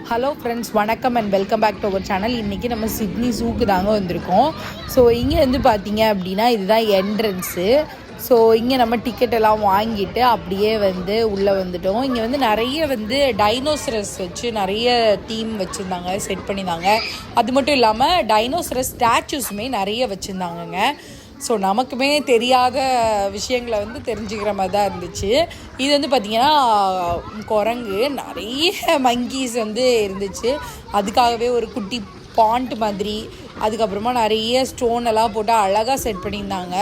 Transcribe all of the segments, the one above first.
Hello friends, வணக்கம் and welcome back to our channel. இன்றைக்கி நம்ம சிட்னி ஜூக்கு தாங்க வந்திருக்கோம். ஸோ இங்கே வந்து பார்த்தீங்க அப்படின்னா இதுதான் என்ட்ரன்ஸு. ஸோ இங்கே நம்ம டிக்கெட் எல்லாம் வாங்கிட்டு அப்படியே வந்து உள்ளே வந்துட்டோம். இங்கே வந்து நிறைய வந்து டைனோசரஸ் வச்சு நிறைய தீம் வச்சுருந்தாங்க, செட் பண்ணியிருந்தாங்க. அது மட்டும் இல்லாமல் டைனோசரஸ் ஸ்டாச்சூஸுமே நிறைய வச்சுருந்தாங்கங்க. ஸோ நமக்குமே தெரியாத விஷயங்களை வந்து தெரிஞ்சுக்கிற மாதிரி தான் இருந்துச்சு. இது வந்து பார்த்திங்கன்னா குரங்கு, நிறைய மங்கீஸ் வந்து இருந்துச்சு. அதுக்காகவே ஒரு குட்டி பாண்ட் மாதிரி, அதுக்கப்புறமா நிறைய ஸ்டோன் எல்லாம் போட்டு அழகாக செட் பண்ணியிருந்தாங்க.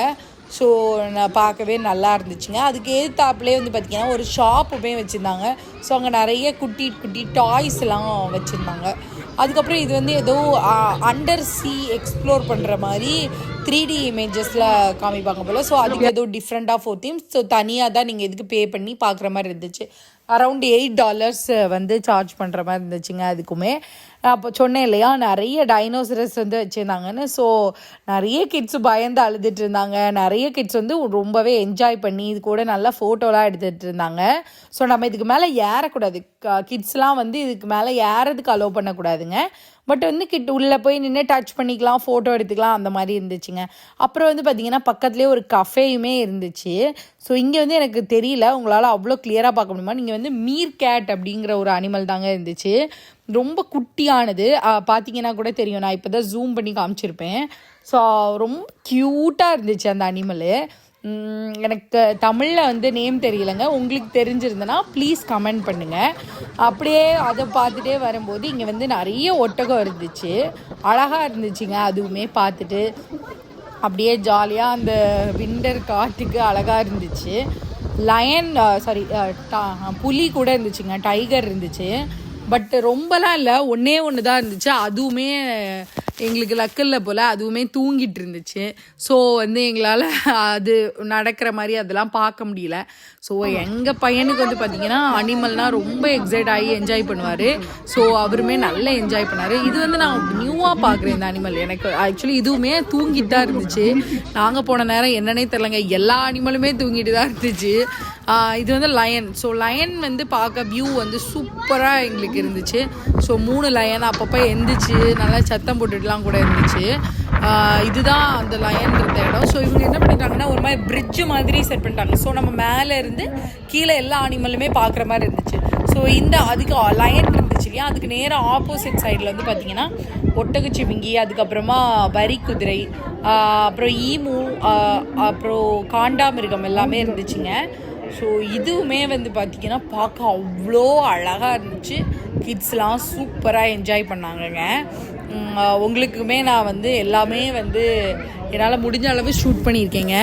ஸோ நான் பார்க்கவே நல்லா இருந்துச்சுங்க. அதுக்கு எதிர்த்தாப்புலேயே வந்து பார்த்திங்கன்னா ஒரு ஷாப்புமே வச்சுருந்தாங்க. ஸோ அங்கே நிறைய குட்டி குட்டி டாய்ஸ்லாம் வச்சுருந்தாங்க. அதுக்கப்புறம் இது வந்து ஏதோ அண்டர் சி எக்ஸ்ப்ளோர் பண்ணுற மாதிரி 3D இமேஜஸில் காமிப்பாங்க போல். ஸோ அதுக்கு ஏதோ டிஃப்ரெண்ட்டாக 4 தீம்ஸ். ஸோ தனியாக தான் நீங்கள் இதுக்கு பே பண்ணி பார்க்குற மாதிரி இருந்துச்சு. அரவுண்ட் $8 வந்து சார்ஜ் பண்ணுற மாதிரி இருந்துச்சுங்க. அதுக்குமே அப்போ சொன்னேன் இல்லையா, நிறைய டைனோசரஸ் வந்து வச்சுருந்தாங்கன்னு. ஸோ நிறைய கிட்ஸு பயந்து அழுதுட்டு இருந்தாங்க. நிறைய கிட்ஸ் வந்து ரொம்பவே என்ஜாய் பண்ணி இது கூட நல்லா ஃபோட்டோலாம் எடுத்துகிட்டு இருந்தாங்க. ஸோ நம்ம இதுக்கு மேலே ஏறக்கூடாது, கிட்ஸ்லாம் வந்து இதுக்கு மேலே ஏறதுக்கு அலோவ் பண்ணக்கூடாதுங்க. பட் வந்து உள்ளே போய் நின்று டச் பண்ணிக்கலாம், ஃபோட்டோ எடுத்துக்கலாம், அந்த மாதிரி இருந்துச்சுங்க. அப்புறம் வந்து பார்த்திங்கன்னா பக்கத்துலேயே ஒரு கஃபேயுமே இருந்துச்சு. ஸோ இங்கே வந்து எனக்கு தெரியல, உங்களால் அவ்வளோ கிளியராக பார்க்க முடியுமா, நீங்கள் வந்து மீர் கேட் அப்படிங்கிற ஒரு அனிமல் தாங்க இருந்துச்சு. ரொம்ப குட்டியானது, பார்த்தீங்கன்னா கூட தெரியும். நான் இப்போ தான் ஜூம் பண்ணி காமிச்சிருப்பேன். ஸோ ரொம்ப க்யூட்டாக இருந்துச்சு அந்த அனிமலு. எனக்கு தமிழில் வந்து நேம் தெரியலைங்க. உங்களுக்கு தெரிஞ்சிருந்தனா ப்ளீஸ் கமெண்ட் பண்ணுங்கள். அப்படியே அதை பார்த்துட்டே வரும்போது இங்கே வந்து நிறைய ஒட்டகம் இருந்துச்சு, அழகாக இருந்துச்சுங்க. அதுவுமே பார்த்துட்டு அப்படியே ஜாலியாக அந்த விண்டர் காட்டுக்கு அழகாக இருந்துச்சு. லயன் புலி கூட இருந்துச்சுங்க, டைகர் இருந்துச்சு. பட் ரொம்பலாம் இல்லை, ஒன்று தான் இருந்துச்சு. அதுவுமே எங்களுக்கு லக்கில்ல போல், அதுவுமே தூங்கிட்டு இருந்துச்சு. ஸோ வந்து எங்களால் அது நடக்கிற மாதிரி அதெல்லாம் பார்க்க முடியல. ஸோ எங்கள் பையனுக்கு வந்து பார்த்திங்கன்னா அனிமல்னால் ரொம்ப எக்ஸைட் ஆகி என்ஜாய் பண்ணுவார். ஸோ அவருமே நல்லா என்ஜாய் பண்ணார். இது வந்து நான் நியூவாக பார்க்குறேன் இந்த அனிமல். எனக்கு ஆக்சுவலி இதுவுமே தூங்கிட்டு தான் இருந்துச்சு. நாங்கள் போன நேரம் என்னன்னே தெரிலங்க, எல்லா அனிமலுமே தூங்கிட்டு தான் இருந்துச்சு. இது வந்து லயன். ஸோ லயன் வந்து பார்க்க வியூ வந்து சூப்பராக எங்களுக்கு இருந்துச்சு. ஸோ 3 லயன் அப்பப்போ எந்திரிச்சு நல்லா சத்தம் போட்டுட்டுலாம் கூட இருந்துச்சு. இதுதான் அந்த லயன் இருந்த இடம். ஸோ இவங்க என்ன பண்ணிட்டாங்கன்னா ஒரு மாதிரி பிரிட்ஜு மாதிரி செட் பண்ணிட்டாங்க. ஸோ நம்ம மேலே இருந்து கீழே எல்லா அனிமலுமே பார்க்குற மாதிரி இருந்துச்சு. ஸோ அதுக்கு லயன் இருந்துச்சு இல்லையா, அதுக்கு நேராக ஆப்போசிட் சைடில் வந்து பார்த்திங்கன்னா ஒட்டகச்சிவிங்கி, அதுக்கப்புறமா வரி குதிரை, அப்புறம் ஈமு, அப்புறம் காண்டாமிருகம் எல்லாமே இருந்துச்சுங்க. ஸோ இதுவுமே வந்து பார்த்திங்கன்னா பார்க்க அவ்வளோ அழகாக இருந்துச்சு. கிட்ஸ்லாம் சூப்பராக என்ஜாய் பண்ணாங்கங்க. உங்களுக்குமே நான் வந்து எல்லாமே வந்து என்னால் முடிஞ்ச அளவு ஷூட் பண்ணியிருக்கேங்க.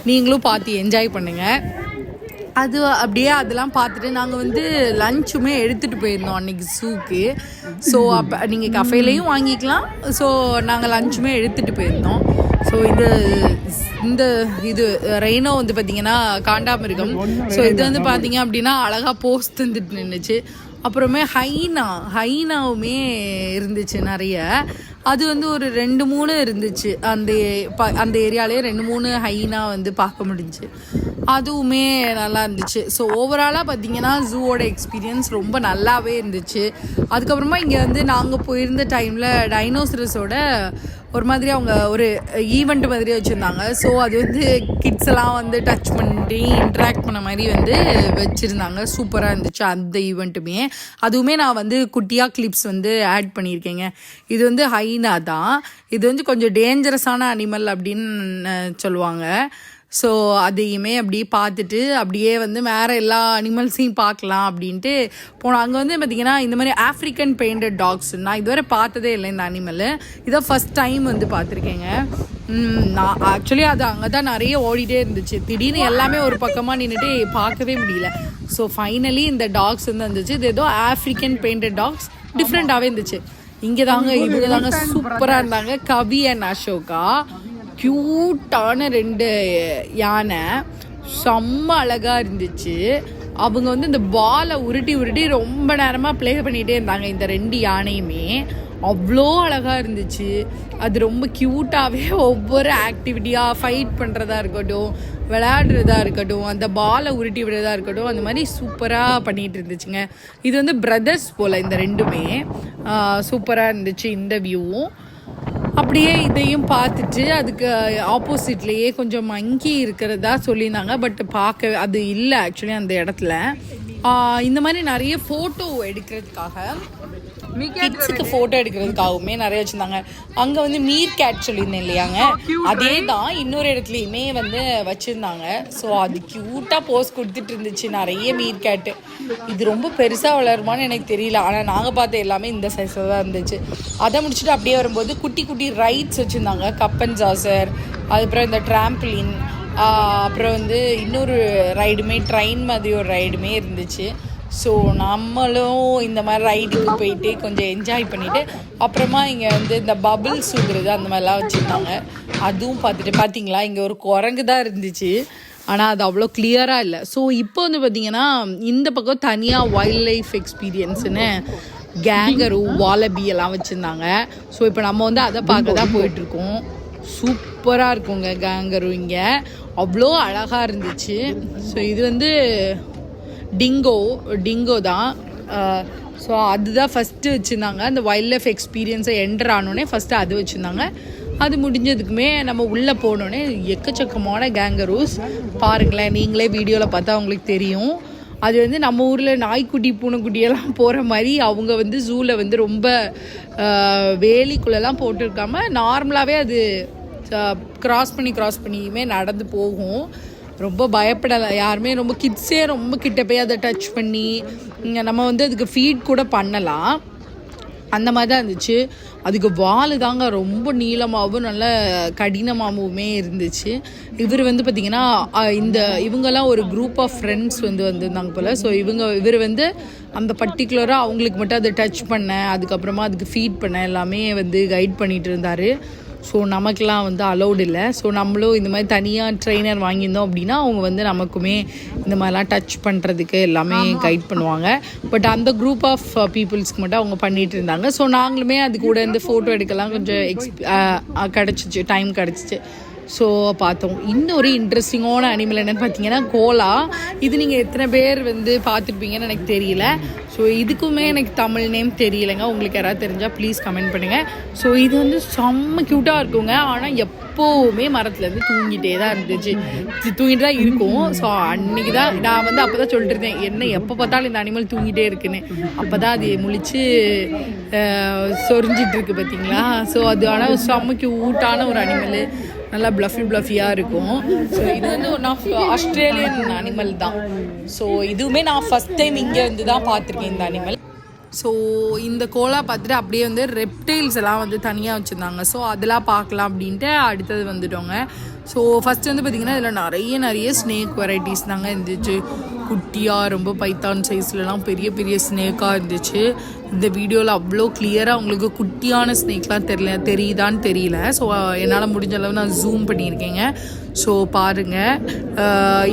நீங்களும் பார்த்து என்ஜாய் பண்ணுங்கள். அது அப்படியே அதெல்லாம் பார்த்துட்டு நாங்கள் வந்து லஞ்சுமே எடுத்துகிட்டு போயிருந்தோம் அன்றைக்கி ஜூக்கு. ஸோ அப்போ நீங்கள் கஃபேலையும் வாங்கிக்கலாம். ஸோ நாங்கள் லஞ்சுமே எடுத்துகிட்டு போயிருந்தோம். ஸோ இது ரெய்னோ வந்து பார்த்திங்கன்னா காண்டாமிருகம். ஸோ இது வந்து பார்த்திங்க அப்படின்னா அழகாக போஸ்ட் தந்துட்டு நின்றுச்சு. அப்புறமே ஹைனாவுமே இருந்துச்சு நிறைய. அது வந்து ஒரு 2-3 இருந்துச்சு. அந்த ஏரியாலே 2-3 ஹைனா வந்து பார்க்க முடிஞ்சுச்சு. அதுவுமே நல்லா இருந்துச்சு. ஸோ ஓவராலாக பார்த்திங்கன்னா ஜூவோட எக்ஸ்பீரியன்ஸ் ரொம்ப நல்லாவே இருந்துச்சு. அதுக்கப்புறமா இங்கே வந்து நாங்கள் போயிருந்த டைமில் டைனோசரஸோட ஒரு மாதிரி அவங்க ஒரு ஈவெண்ட் மாதிரி வச்சுருந்தாங்க. ஸோ அது வந்து கிட்ஸ் எல்லாம் வந்து டச் பண்ணி இன்ட்ராக்ட் பண்ண மாதிரி வந்து வச்சுருந்தாங்க. சூப்பராக இருந்துச்சு அந்த ஈவெண்ட்டுமே. அதுவுமே நான் வந்து குட்டியாக கிளிப்ஸ் வந்து ஆட் பண்ணியிருக்கேங்க. இது வந்து ஹைனா தான். இது வந்து கொஞ்சம் டேஞ்சரஸான அனிமல் அப்படின்னு சொல்லுவாங்க. ஸோ அதையுமே அப்படியே பார்த்துட்டு அப்படியே வந்து வேறு எல்லா அனிமல்ஸையும் பார்க்கலாம் அப்படின்ட்டு போனோம். அங்கே வந்து பார்த்திங்கன்னா இந்த மாதிரி ஆஃப்ரிக்கன் பெயிண்டட் டாக்ஸ் நான் இதுவரை பார்த்ததே இல்லை. இந்த அனிமல் இதான் ஃபஸ்ட் டைம் வந்து பார்த்துருக்கேங்க. நான் ஆக்சுவலி அது அங்கே தான் நிறைய ஓடிட்டே இருந்துச்சு. திடீர்னு எல்லாமே ஒரு பக்கமாக நின்றுட்டு பார்க்கவே முடியல. ஸோ ஃபைனலி இந்த டாக்ஸ் வந்து வந்துச்சு. இது ஏதோ ஆஃப்ரிக்கன் பெயிண்டட் டாக்ஸ், டிஃப்ரெண்ட்டாகவே இருந்துச்சு. இங்கே தாங்க சூப்பராக இருந்தாங்க. கவி அண்ட் அசோகா க்யூட்டான 2 யானை, செம்ம அழகாக இருந்துச்சு. அவங்க வந்து இந்த பாலை உருட்டி ரொம்ப நேரமாக ப்ளே பண்ணிகிட்டே இருந்தாங்க. இந்த 2 யானையுமே அவ்வளோ அழகாக இருந்துச்சு. அது ரொம்ப க்யூட்டாகவே ஒவ்வொரு ஆக்டிவிட்டியாக ஃபைட் பண்ணுறதா இருக்கட்டும், விளையாடுறதா இருக்கட்டும், அந்த பாலை உருட்டி விடுறதா இருக்கட்டும், அந்த மாதிரி சூப்பராக பண்ணிகிட்டு இருந்துச்சுங்க. இது வந்து பிரதர்ஸ் போல் இந்த ரெண்டுமே சூப்பராக இருந்துச்சு. இந்த வியூவும் அப்படியே இதையும் பார்த்துட்டு அதுக்கு ஆப்போசிட்லேயே கொஞ்சம் மங்கி இருக்கிறதா சொல்லியிருந்தாங்க. பட் பார்க்க அது இல்லை ஆக்சுவலி அந்த இடத்துல. இந்த மாதிரி நிறைய ஃபோட்டோ எடுக்கிறதுக்காக கிட்ஸுக்கு ஃபோட்டோ எடுக்கிறதுக்காகவுமே நிறைய வச்சுருந்தாங்க. அங்கே வந்து மீர் கேட் சொல்லியிருந்தேன் இல்லையாங்க, அதே தான் இன்னொரு இடத்துலையுமே வந்து வச்சுருந்தாங்க. ஸோ அது க்யூட்டாக போஸ் கொடுத்துட்டு இருந்துச்சு நிறைய மீர் கேட்டு. இது ரொம்ப பெருசாக வளருமான்னு எனக்கு தெரியல, ஆனால் நாங்கள் பார்த்த எல்லாமே இந்த சைஸில் தான் இருந்துச்சு. அதை முடிச்சுட்டு அப்படியே வரும்போது குட்டி குட்டி ரைட்ஸ் வச்சுருந்தாங்க. கப் அண்ட் சாசர், அதுக்கப்புறம் இந்த ட்ராம்பிளின், அப்புறம் வந்து இன்னொரு ரைடுமே ட்ரெயின் மாதிரி ஒரு ரைடுமே இருந்துச்சு. ஸோ நம்மளும் இந்த மாதிரி ரைடுக்கு போயிட்டு கொஞ்சம் என்ஜாய் பண்ணிவிட்டு அப்புறமா இங்கே வந்து இந்த பபிள்ஸ் ஊதுறது அந்த மாதிரிலாம் வச்சுருந்தாங்க. அதுவும் பார்த்துட்டு பார்த்தீங்களா, இங்கே ஒரு குரங்கு தான் இருந்துச்சு, ஆனால் அது அவ்வளோ கிளியராக இல்லை. ஸோ இப்போ வந்து பார்த்திங்கன்னா இந்த பக்கம் தனியாக வைல்ட் லைஃப் எக்ஸ்பீரியன்ஸுன்னு கேங்கரு, வாலபி எல்லாம் வச்சுருந்தாங்க. ஸோ இப்போ நம்ம வந்து அதை பார்க்க தான் போயிட்டுருக்கோம். சூப்பராக இருக்குங்க கேங்கரு, இங்கே அவ்வளோ அழகாக இருந்துச்சு. ஸோ இது வந்து டிங்கோ தான். ஸோ அதுதான் ஃபஸ்ட்டு வச்சுருந்தாங்க. அந்த வைல்ட் லைஃப் எக்ஸ்பீரியன்ஸை என்டர் ஆனோடனே ஃபஸ்ட்டு அது வச்சுருந்தாங்க. அது முடிஞ்சதுக்குமே நம்ம உள்ளே போனோடனே எக்கச்சக்கமான கேங்கரூஸ் பாருங்களேன், நீங்களே வீடியோவில் பார்த்தா உங்களுக்கு தெரியும். அது வந்து நம்ம ஊரில் நாய்க்குட்டி பூனைக்குட்டியெல்லாம் போகிற மாதிரி அவங்க வந்து ஜூவில் வந்து ரொம்ப வேலிக்குள்ளெல்லாம் போட்டுருக்காமல் நார்மலாகவே அது க்ராஸ் பண்ணியுமே நடந்து போகும். ரொம்ப பயப்படலை யாருமே. ரொம்ப கிட்ஸே ரொம்ப கிட்ட போய் அதை டச் பண்ணி நம்ம வந்து அதுக்கு ஃபீட் கூட பண்ணலாம், அந்த மாதிரி தான் இருந்துச்சு. அதுக்கு வால் தாங்க ரொம்ப நீளமாகவும் நல்ல கடினமாகவுமே இருந்துச்சு. இவர் வந்து பார்த்திங்கன்னா இவங்கெல்லாம் ஒரு குரூப் ஆஃப் ஃப்ரெண்ட்ஸ் வந்து வந்திருந்தாங்க போல். ஸோ இவர் வந்து அந்த பர்டிகுலராக அவங்களுக்கு மட்டும் அதை டச் பண்ண, அதுக்கப்புறமா அதுக்கு ஃபீட் பண்ண எல்லாமே வந்து கைட் பண்ணிகிட்டு இருந்தார். ஸோ நமக்கெலாம் வந்து அலௌடு இல்லை. ஸோ நம்மளும் இந்த மாதிரி தனியாக ட்ரெயினர் வாங்கியிருந்தோம் அப்படின்னா அவங்க வந்து நமக்குமே இந்த மாதிரிலாம் டச் பண்ணுறதுக்கு எல்லாமே கைட் பண்ணுவாங்க. பட் அந்த குரூப் ஆஃப் பீப்புள்ஸ்க்கு மட்டும் அவங்க பண்ணிகிட்டு இருந்தாங்க. ஸோ நாங்களுமே அது கூட இந்த ஃபோட்டோ எடுக்கலாம் கொஞ்சம் டைம் கிடச்சிச்சு. ஸோ பார்த்தோம். இன்னொரு இன்ட்ரெஸ்டிங்கான அனிமல் என்னென்னு பார்த்தீங்கன்னா கோலா. இது நீங்கள் எத்தனை பேர் வந்து பார்த்துருப்பீங்கன்னு எனக்கு தெரியல. ஸோ இதுக்குமே எனக்கு தமிழ் நேம் தெரியலைங்க. உங்களுக்கு யாராவது தெரிஞ்சால் ப்ளீஸ் கமெண்ட் பண்ணுங்கள். ஸோ இது வந்து செம்ம க்யூட்டாக இருக்குங்க. ஆனால் எப்போவுமே மரத்துலேருந்து தூங்கிட்டே தான் இருந்துச்சு, தூங்கிட்டு தான் இருக்கும். ஸோ அன்றைக்கி தான் நான் வந்து அப்போ தான் சொல்லிட்டு இருந்தேன், என்ன எப்போ பார்த்தாலும் இந்த அனிமல் தூங்கிட்டே இருக்குன்னு. அப்போ தான் அது முழிச்சு சொரிஞ்சிட்டு இருக்கு பார்த்தீங்களா. ஸோ அது ஆனால் செம்ம க்யூட்டான ஒரு அனிமல், நல்லா ப்ளஃபியாக இருக்கும். ஸோ இது வந்து ஒன் ஆஃப் ஆஸ்திரேலியன் அனிமல் தான். ஸோ இதுவுமே நான் ஃபஸ்ட் டைம் இங்கே வந்து தான் பார்த்துருக்கேன் இந்த அனிமல். ஸோ இந்த கோலா பார்த்துட்டு அப்படியே வந்து ரெப்டைல்ஸ் எல்லாம் வந்து தனியாக வச்சுருந்தாங்க. ஸோ அதெல்லாம் பார்க்கலாம் அப்படின்ட்டு அடுத்தது வந்துட்டோங்க. ஸோ ஃபஸ்ட்டு வந்து பார்த்திங்கன்னா இதில் நிறைய ஸ்னேக் வெரைட்டிஸ் தாங்க இருந்துச்சு. குட்டியாக ரொம்ப பைத்தான் சைஸ்லலாம் பெரிய பெரிய ஸ்னேக்காக இருந்துச்சு. இந்த வீடியோவில் அவ்வளோ கிளியராக உங்களுக்கு குட்டியான ஸ்னேக்லாம் தெரியுதான்னு தெரியல. ஸோ என்னால் முடிஞ்ச அளவு நான் ஜூம் பண்ணியிருக்கேங்க. ஸோ பாருங்கள்,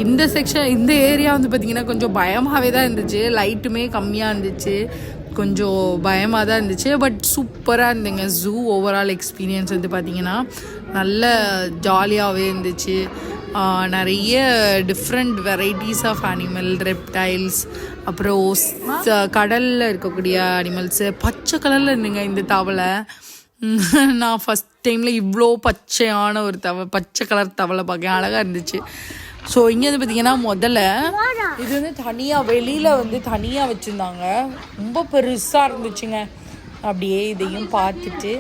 இந்த ஏரியா வந்து பார்த்திங்கன்னா கொஞ்சம் பயமாகவே தான் இருந்துச்சு. லைட்டுமே கம்மியாக இருந்துச்சு, கொஞ்சம் பயமாக தான் இருந்துச்சு. பட் சூப்பராக இருந்துங்க. ஜூ ஓவரால் எக்ஸ்பீரியன்ஸ் வந்து பார்த்திங்கன்னா நல்ல ஜாலியாகவே இருந்துச்சு. நிறைய different varieties of animal, reptiles, அப்புறம் கடலில் இருக்கக்கூடிய அனிமல்ஸு. பச்சை கலரில் இருந்துங்க இந்த தவளை. நான் ஃபஸ்ட் டைமில் இவ்வளோ பச்சையான ஒரு பச்சை கலர் தவளை பார்க்க அழகாக இருந்துச்சு. ஸோ இங்கே வந்து பார்த்திங்கன்னா முதல்ல இது வந்து தனியாக வெளியில் வந்து தனியாக வச்சுருந்தாங்க. ரொம்ப பெருசாக இருந்துச்சுங்க. அப்படியே இதையும் பார்த்துட்டு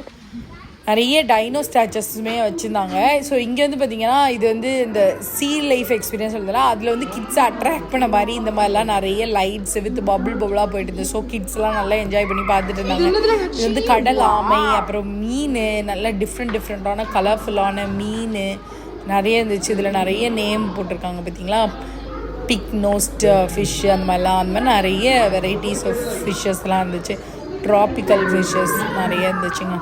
நிறைய டைனோ ஸ்டாச்சஸுமே வச்சுருந்தாங்க. ஸோ இங்கே வந்து பார்த்திங்கன்னா இது வந்து இந்த சீ லைஃப் எக்ஸ்பீரியன்ஸ் சொல்லுதுல, அதில் வந்து கிட்ஸை அட்ராக்ட் பண்ண மாதிரி இந்த மாதிரிலாம் நிறைய லைட்ஸ் வித் பபுளாக போயிட்டு இருந்தது. ஸோ கிட்ஸ்லாம் நல்லா என்ஜாய் பண்ணி பார்த்துட்டு இருந்தாங்க. இது வந்து கடல் ஆமை, அப்புறம் மீன், நல்லா டிஃப்ரெண்ட்டான கலர்ஃபுல்லான மீன் நிறைய இருந்துச்சு. இதில் நிறைய நேம் போட்டிருக்காங்க பார்த்தீங்களா, பிக் நோஸ்ட் ஃபிஷ் அந்த மாதிரி நிறைய வெரைட்டிஸ் ஆஃப் ஃபிஷ்ஷஸ்லாம் இருந்துச்சு. ட்ராபிக்கல் ஃபிஷ்ஷஸ் நிறைய இருந்துச்சுங்க.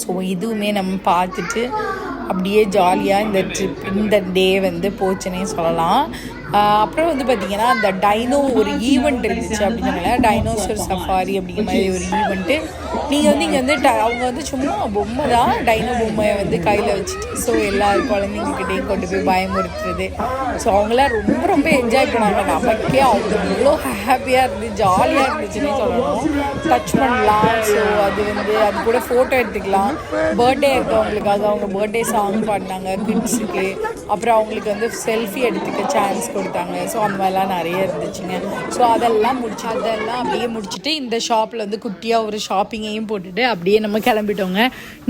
ஸோ இதுவுமே நம்ம பார்த்துட்டு அப்படியே ஜாலியாக இந்த டே வந்து போச்சுன்னே சொல்லலாம். அப்புறம் வந்து பார்த்திங்கன்னா அந்த டைனோ ஒரு ஈவெண்ட் இருந்துச்சு அப்படின்னு சொன்னால டைனோசர் சஃபாரி அப்படிங்கிற மாதிரி ஒரு ஈவெண்ட்டு. நீங்கள் வந்து இங்கே வந்து அவங்க வந்து சும்மா பொம்மை தான், டைனோ பொம்மையை வந்து கையில் வச்சுட்டு ஸோ எல்லா குழந்தைங்கக்கிட்டையும் கொண்டு போய் பயமுறுத்துறது. ஸோ அவங்களாம் ரொம்ப ரொம்ப என்ஜாய் பண்ணாங்க. நமக்கே அவ்வளோ ஹாப்பியாக இருந்து ஜாலியாக இருந்துச்சுன்னே சொல்லணும். டச் பண்ணலாம். ஸோ அது வந்து அது கூட ஃபோட்டோ எடுத்துக்கலாம். பர்த்டே இருக்கவங்களுக்காக அவங்க பர்த்டே சாங் பாடினாங்க கிட்ஸுக்கு. அப்புறம் அவங்களுக்கு வந்து செல்ஃபி எடுத்துக்க சான்ஸ் கொடுத்தாங்க. ஸோ அந்த மாதிரிலாம் நிறைய இருந்துச்சுங்க. ஸோ அதெல்லாம் அப்படியே முடிச்சுட்டு இந்த ஷாப்பில் வந்து குட்டியாக ஒரு ஷாப்பிங்கையும் போட்டுட்டு அப்படியே நம்ம கிளம்பிட்டோங்க.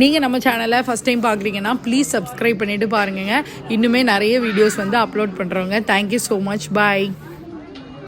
நீங்கள் நம்ம சேனலை ஃபஸ்ட் டைம் பார்க்குறீங்கன்னா ப்ளீஸ் சப்ஸ்கிரைப் பண்ணிவிட்டு பாருங்க. இன்னுமே நிறைய வீடியோஸ் வந்து அப்லோட் பண்ணுறோங்க. Thank you so much. பாய்.